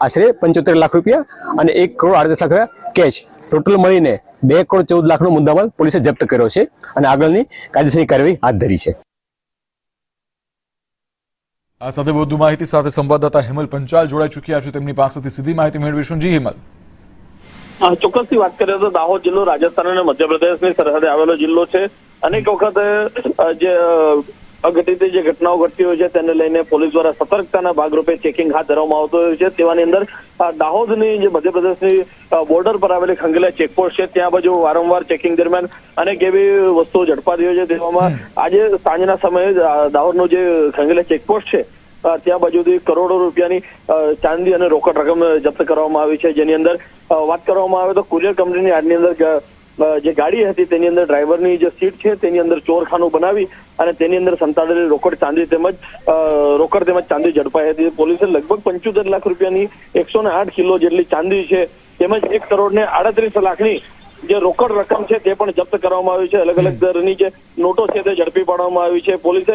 આશરે 75 લાખ રૂપિયા અને 1 કરોડ 38 લાખ રૂપિયા કેશ ટોટલ મળીને 2 કરોડ 14 લાખનો મુદ્દામાલ પોલીસે જપ્ત કર્યો છે અને આગળની કાયદેસરની કાર્યવાહી હાથ ધરી છે। આ સાથે વધુ માહિતી સાથે સંવાદદાતા હેમલ પંચાલ જોડાઈ ચૂક્યા છે, તેમની પાસેથી સીધી માહિતી મેળવીશું। જી હેમલ। ચોક્કસથી વાત કરીએ તો દાહોદ જિલ્લો રાજસ્થાન અને મધ્યપ્રદેશની સરહદે આવેલો જિલ્લો છે। અનેક વખત જે અઘટિત જે ઘટનાઓ ઘટતી હોય છે તેને લઈને પોલીસ દ્વારા સતર્કતાના ભાગરૂપે ચેકિંગ હાથ ધરવામાં આવતું હોય છે। તેવાની અંદર દાહોદની જે મધ્યપ્રદેશની બોર્ડર પર આવેલી ખંગેલા ચેકપોસ્ટ છે ત્યાં બાજુ વારંવાર ચેકિંગ દરમિયાન અનેક એવી વસ્તુઓ ઝડપાતી હોય છે। તેવામાં આજે સાંજના સમયે દાહોદનું જે ખંગેલા ચેકપોસ્ટ છે ત્યાં બાજુથી કરોડો રૂપિયાની ચાંદી અને રોકડ રકમ જપ્ત કરવામાં આવી છે। જેની અંદર વાત કરવામાં આવે તો કુરિયર કંપનીની આની અંદર જે ગાડી હતી તેની અંદર ડ્રાઈવરની જે સીટ છે તેની અંદર ચોરખાનું બનાવી અને તેની અંદર સંતાડેલી રોકડ ચાંદી તેમજ ચાંદી ઝડપાઈ હતી। પોલીસે લગભગ 75 લાખ રૂપિયાની 108 કિલો જેટલી ચાંદી છે તેમજ 1 કરોડ ને 38 લાખની જે રોકડ રકમ છે તે પણ જપ્ત કરવામાં આવી છે। અલગ અલગ દરની જે નોટો છે તે ઝડપી પાડવામાં આવી છે। પોલીસે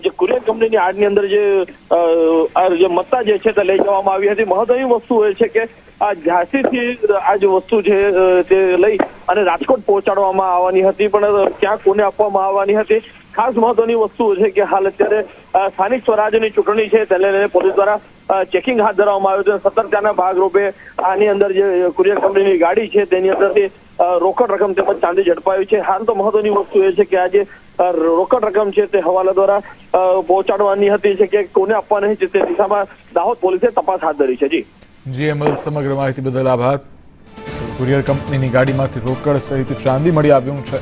જે કુરિયર કંપનીની આડની અંદર જે મત્તા જે છે તે લઈ જવામાં આવી હતી। મહત્વની વસ્તુ એ છે કે આ ઝાંસીથી આ જે વસ્તુ છે તે લઈ અને રાજકોટ પહોંચાડવામાં આવવાની હતી, પણ ક્યાં કોને આપવામાં આવવાની હતી। ખાસ મહત્વની વસ્તુ છે કે હાલ અત્યારે સ્થાનિક સ્વરાજ્યની ચૂંટણી છે તેને લઈને પોલીસ દ્વારા ચેકિંગ હાથ ધરવામાં આવ્યું છે। સતર્કતાના ભાગરૂપે આની અંદર જે કુરિયર કંપનીની ગાડી છે તેની અંદરથી રોકડ રકમ તેમજ ચાંદી ઝડપાવી છે। હાલ તો મહત્વની વસ્તુ એ છે કે આ જે રોકડ રકમ છે તે હવાલા દ્વારા પહોંચાડવાની હતી છે કે કોને આપવાની છે તે દિશામાં દાહોદ પોલીસે તપાસ હાથ ધરી છે। જી હેમલ, સમગ્ર માહિતી બદલ આભાર। કુરિયર કંપનીની ગાડીમાંથી રોકડ સહિત ચાંદી મળી આવ્યું છે।